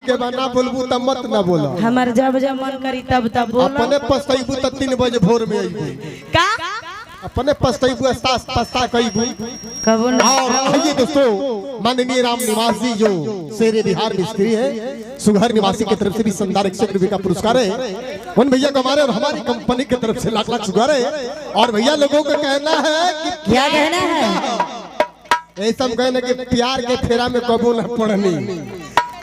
के बना बोलबू तब मत ना बोलो। हमार जब जब मन करी तब तब बोलो। अपने पछताइबू त 3 बजे भोर में आइबू का अपने पछताइबू पछता कइबू कबो ना। और ये दोस्तों माननीय राम निवास जी जो शेरे बिहार मिस्त्री है सुघर निवासी की तरफ से भी शानदार 100 रुपए का पुरस्कार है। उन भैया को हमारे और हमारी कंपनी की तरफ से लाख लाख शुक्र है। और भैया लोगों का कहना है कि क्या कहना है? ऐसा कहना कि प्यार के फेरा में कबो न पड़नी।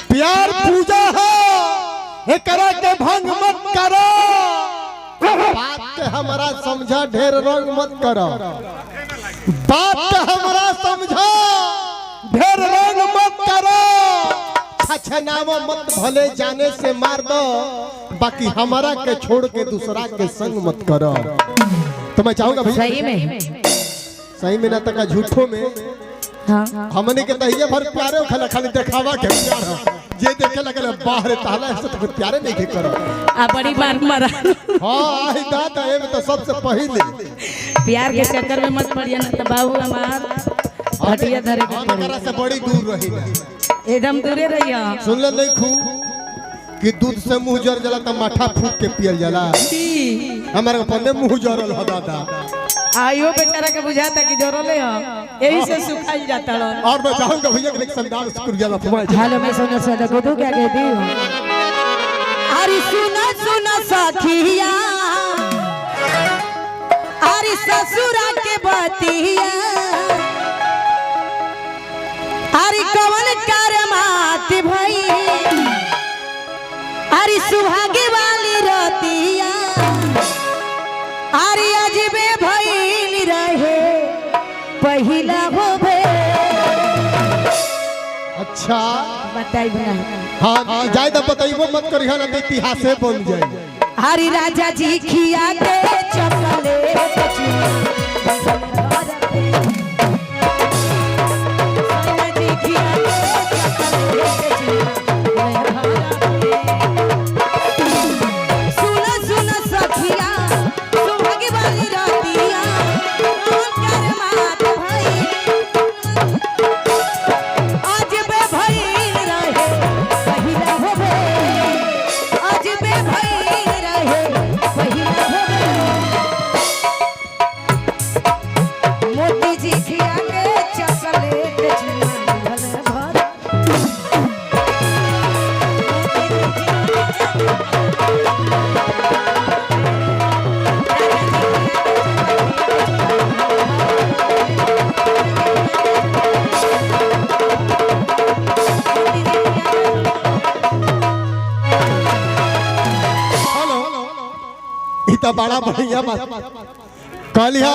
प्यार पूजा है करा के भंग मत करो। बात के हमारा समझा ढेर रंग मत करो। बात के हमारा समझा ढेर रंग मत करो। छछनावो मत भले जाने से मार दो बाकी हमारा के छोड़ के दूसरा के संग मत करो। तो मैं चाहूंगा भैया सही में ना तक झूठों में हाँ हमने के तहिया भर प्यारे खला खाली दिखावा के प्यार है जे देखे लगल बाहर ताला ऐसे तो प्यारे नहीं के करो। आ बड़ी बार मरा। हां आई दादा ए में तो सबसे पहले प्यार के चक्कर में मत पड़िए ना तो बाबू हमार हटिया धरे के हमरा से बड़ी दूर रही ना एकदम दूरे रहिया। सुन ले नहीं खू कि दूध से मुंह जर जला त माठा फूक के पियल जाला। हमारे पन्ने मुंह जरल ह दादा आयो बेचारा के बुझाता कि जरले हो यही से सुखाई जाता लो। और मैं चाहूंगा भैया के शानदार शुक्रिया लफमा। हेलो मैं सोना सदा को तो क्या कहती हूँ? अरे सुना सुना सखिया अरे ससुरा के बतिया अरे कवन करमात भई अरे सुहागे वाली रतिया अरे अजबे भइल रहे पहिला हो भे। अच्छा बताई बना हां जाय त बताइबो मत करिहा ना इतिहास बन जाए। हरि राजा जी खिया के चपले बड़ा बढ़िया बात कहलिया